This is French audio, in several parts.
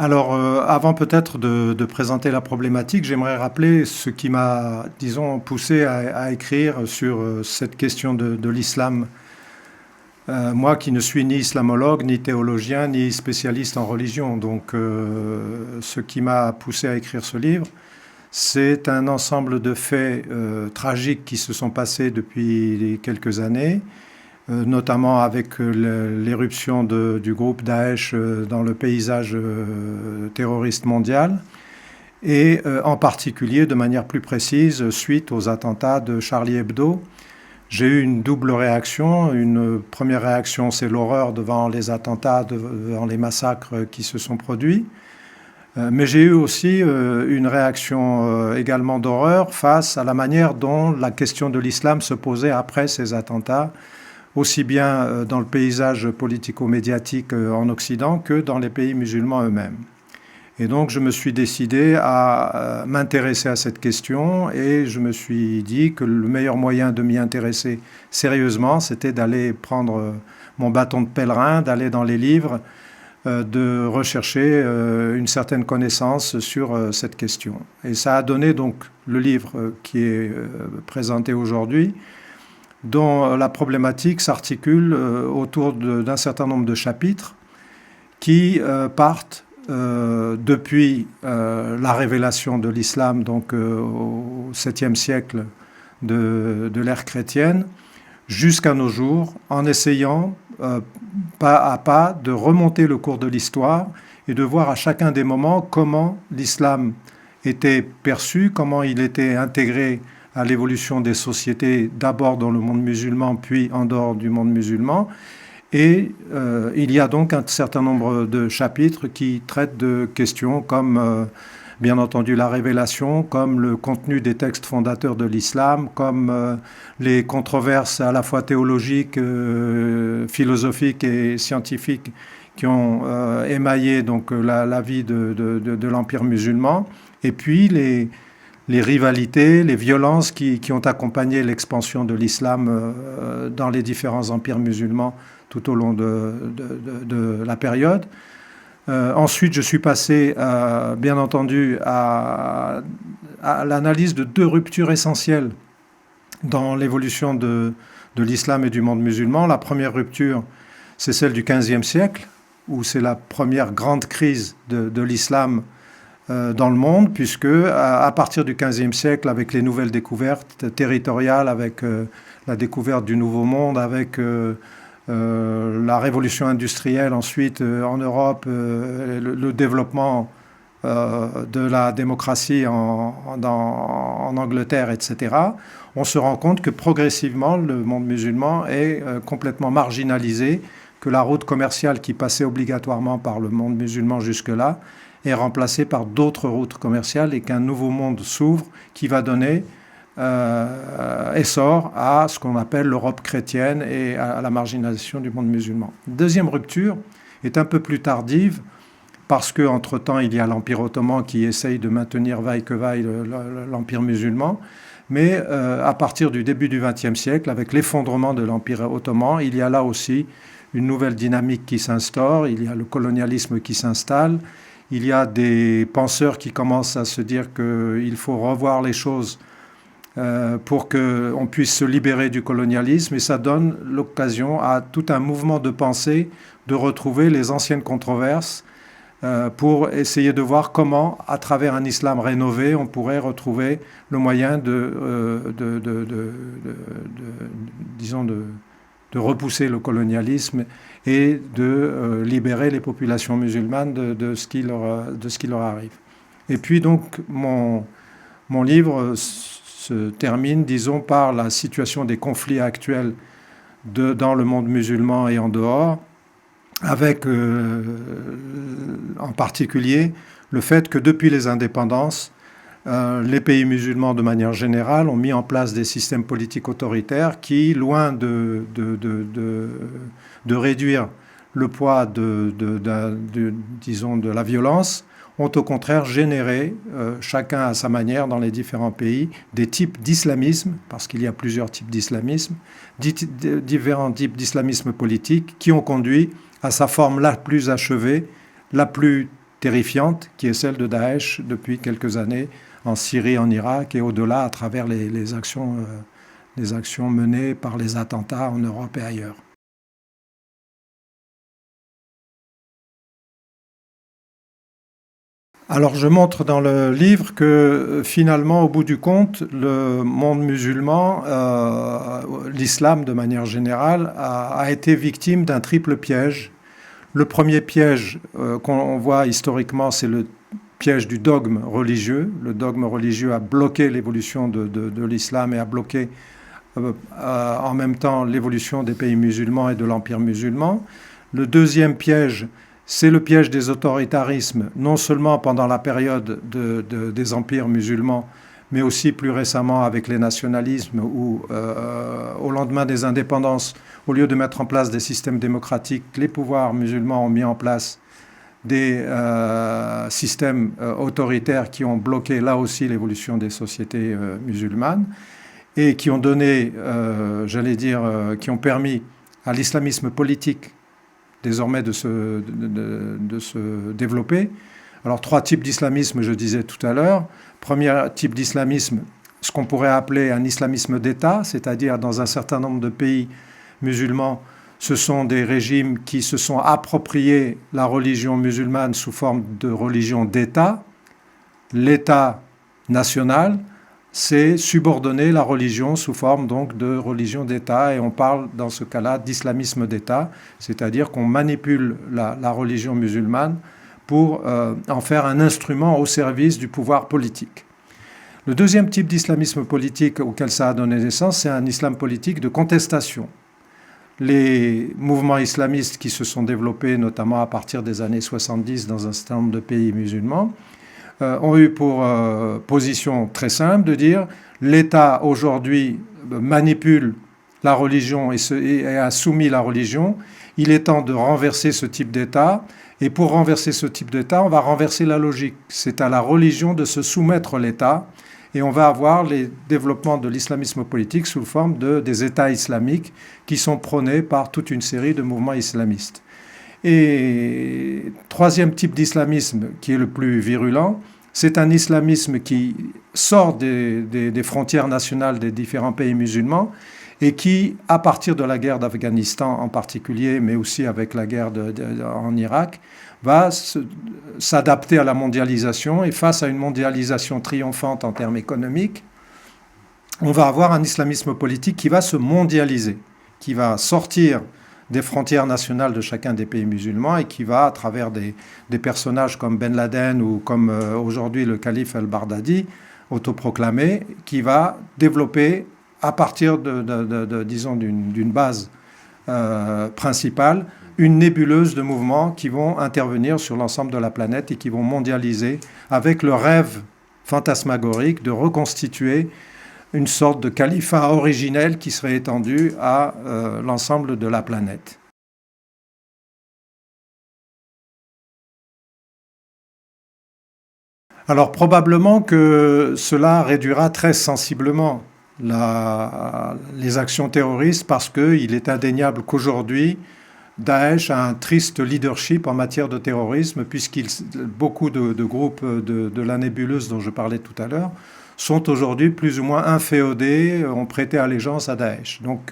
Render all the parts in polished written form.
Alors, avant peut-être de présenter la problématique, j'aimerais rappeler ce qui m'a, disons, poussé à écrire sur cette question de l'islam. Moi qui ne suis ni islamologue, ni théologien, ni spécialiste en religion, donc ce qui m'a poussé à écrire ce livre, c'est un ensemble de faits tragiques qui se sont passés depuis quelques années, notamment avec l'éruption du groupe Daesh dans le paysage terroriste mondial, et en particulier, de manière plus précise, suite aux attentats de Charlie Hebdo. J'ai eu une double réaction. Une première réaction, c'est l'horreur devant les attentats, devant les massacres qui se sont produits. Mais j'ai eu aussi une réaction également d'horreur face à la manière dont la question de l'islam se posait après ces attentats, aussi bien dans le paysage politico-médiatique en Occident que dans les pays musulmans eux-mêmes. Et donc je me suis décidé à m'intéresser à cette question et je me suis dit que le meilleur moyen de m'y intéresser sérieusement, c'était d'aller prendre mon bâton de pèlerin, d'aller dans les livres, de rechercher une certaine connaissance sur cette question. Et ça a donné donc le livre qui est présenté aujourd'hui, dont la problématique s'articule autour d'un certain nombre de chapitres qui partent depuis la révélation de l'islam, donc au 7e siècle de l'ère chrétienne, jusqu'à nos jours, en essayant pas à pas de remonter le cours de l'histoire et de voir à chacun des moments comment l'islam était perçu, comment il était intégré à l'évolution des sociétés, d'abord dans le monde musulman, puis en dehors du monde musulman. Et il y a donc un certain nombre de chapitres qui traitent de questions comme, bien entendu, la révélation, comme le contenu des textes fondateurs de l'islam, comme les controverses à la fois théologiques, philosophiques et scientifiques qui ont émaillé donc, la vie de l'Empire musulman, et puis les rivalités, les violences qui ont accompagné l'expansion de l'islam dans les différents empires musulmans tout au long de la période. Ensuite, je suis passé, bien entendu, à l'analyse de deux ruptures essentielles dans l'évolution de l'islam et du monde musulman. La première rupture, c'est celle du XVe siècle, où c'est la première grande crise de l'islam dans le monde, puisque à partir du XVe siècle, avec les nouvelles découvertes territoriales, avec la découverte du Nouveau Monde, avec la révolution industrielle ensuite en Europe, le développement de la démocratie en Angleterre, etc., on se rend compte que progressivement le monde musulman est complètement marginalisé, que la route commerciale qui passait obligatoirement par le monde musulman jusque-là est remplacée par d'autres routes commerciales et qu'un nouveau monde s'ouvre qui va donner essor à ce qu'on appelle l'Europe chrétienne et à la marginalisation du monde musulman. Deuxième rupture est un peu plus tardive parce qu'entre-temps, il y a l'Empire ottoman qui essaye de maintenir vaille que vaille l'Empire musulman. Mais à partir du début du XXe siècle, avec l'effondrement de l'Empire ottoman, il y a là aussi une nouvelle dynamique qui s'instaure, il y a le colonialisme qui s'installe, il y a des penseurs qui commencent à se dire qu'il faut revoir les choses pour qu'on puisse se libérer du colonialisme, et ça donne l'occasion à tout un mouvement de pensée de retrouver les anciennes controverses pour essayer de voir comment, à travers un islam rénové, on pourrait retrouver le moyen disons de repousser le colonialisme et de libérer les populations musulmanes de ce qui leur arrive. Et puis donc mon livre se termine, disons, par la situation des conflits actuels dans le monde musulman et en dehors, avec en particulier le fait que depuis les indépendances, les pays musulmans de manière générale ont mis en place des systèmes politiques autoritaires qui, loin de réduire le poids disons, de la violence, ont au contraire généré, chacun à sa manière dans les différents pays, des types d'islamisme, parce qu'il y a plusieurs types d'islamisme, différents types d'islamisme politique qui ont conduit à sa forme la plus achevée, la plus terrifiante qui est celle de Daesh depuis quelques années en Syrie, en Irak et au-delà à travers les actions menées par les attentats en Europe et ailleurs. Alors je montre dans le livre que finalement, au bout du compte, le monde musulman, l'islam de manière générale, a été victime d'un triple piège. Le premier piège qu'on voit historiquement, c'est le piège du dogme religieux. Le dogme religieux a bloqué l'évolution de l'islam et a bloqué en même temps l'évolution des pays musulmans et de l'empire musulman. Le deuxième piège, c'est le piège des autoritarismes, non seulement pendant la période des empires musulmans, mais aussi plus récemment avec les nationalismes où, au lendemain des indépendances, au lieu de mettre en place des systèmes démocratiques, les pouvoirs musulmans ont mis en place des systèmes autoritaires qui ont bloqué là aussi l'évolution des sociétés musulmanes et qui ont donné, qui ont permis à l'islamisme politique désormais de se développer. Alors, trois types d'islamisme, je disais tout à l'heure. Premier type d'islamisme, ce qu'on pourrait appeler un islamisme d'État, c'est-à-dire dans un certain nombre de pays musulmans, ce sont des régimes qui se sont appropriés la religion musulmane sous forme de religion d'État. L'État national, c'est subordonner la religion sous forme donc de religion d'État, et on parle dans ce cas-là d'islamisme d'État, c'est-à-dire qu'on manipule la religion musulmane pour en faire un instrument au service du pouvoir politique. Le deuxième type d'islamisme politique auquel ça a donné naissance, c'est un islam politique de contestation. Les mouvements islamistes qui se sont développés notamment à partir des années 70 dans un certain nombre de pays musulmans ont eu pour position très simple de dire l'État aujourd'hui manipule la religion et a soumis la religion. Il est temps de renverser ce type d'État. Et pour renverser ce type d'État, on va renverser la logique. C'est à la religion de se soumettre à l'État. Et on va avoir les développements de l'islamisme politique sous forme des États islamiques qui sont prônés par toute une série de mouvements islamistes. Et troisième type d'islamisme qui est le plus virulent, c'est un islamisme qui sort des frontières nationales des différents pays musulmans et qui, à partir de la guerre d'Afghanistan en particulier, mais aussi avec la guerre en Irak, va s'adapter à la mondialisation. Et face à une mondialisation triomphante en termes économiques, on va avoir un islamisme politique qui va se mondialiser, qui va sortir des frontières nationales de chacun des pays musulmans et qui va, à travers des personnages comme Ben Laden ou comme aujourd'hui le calife al-Baghdadi, autoproclamé, qui va développer à partir disons, d'une base principale, une nébuleuse de mouvements qui vont intervenir sur l'ensemble de la planète et qui vont mondialiser avec le rêve fantasmagorique de reconstituer une sorte de califat originel qui serait étendu à l'ensemble de la planète. Alors probablement que cela réduira très sensiblement les actions terroristes parce qu'il est indéniable qu'aujourd'hui, Daesh a un triste leadership en matière de terrorisme puisque beaucoup de groupes de la nébuleuse dont je parlais tout à l'heure sont aujourd'hui plus ou moins inféodés, ont prêté allégeance à Daesh. Donc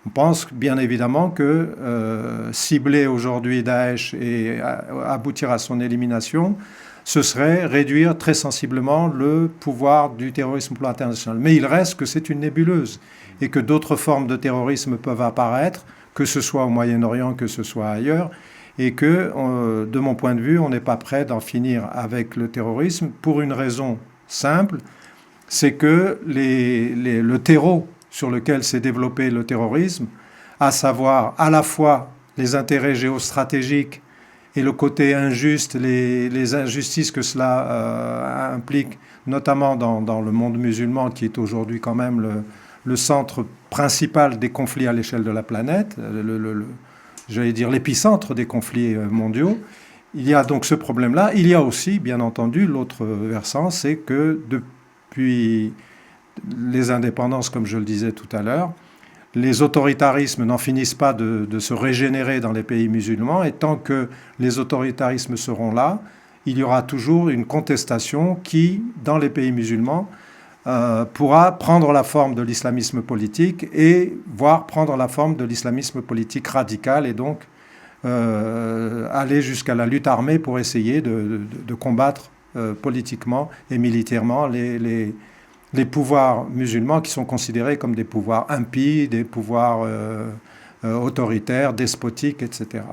on pense bien évidemment que cibler aujourd'hui Daesh et aboutir à son élimination, ce serait réduire très sensiblement le pouvoir du terrorisme au plan international. Mais il reste que c'est une nébuleuse et que d'autres formes de terrorisme peuvent apparaître, que ce soit au Moyen-Orient, que ce soit ailleurs, et que, de mon point de vue, on n'est pas prêt d'en finir avec le terrorisme pour une raison simple, c'est que le terreau sur lequel s'est développé le terrorisme, à savoir à la fois les intérêts géostratégiques et le côté injuste, les injustices que cela implique, notamment dans le monde musulman, qui est aujourd'hui quand même le centre principal des conflits à l'échelle de la planète, j'allais dire l'épicentre des conflits mondiaux. Il y a donc ce problème-là. Il y a aussi, bien entendu, l'autre versant, c'est que depuis les indépendances, comme je le disais tout à l'heure, les autoritarismes n'en finissent pas de se régénérer dans les pays musulmans, et tant que les autoritarismes seront là, il y aura toujours une contestation qui, dans les pays musulmans, pourra prendre la forme de l'islamisme politique et voire prendre la forme de l'islamisme politique radical et donc aller jusqu'à la lutte armée pour essayer de combattre politiquement et militairement les pouvoirs musulmans qui sont considérés comme des pouvoirs impies, des pouvoirs autoritaires, despotiques, etc.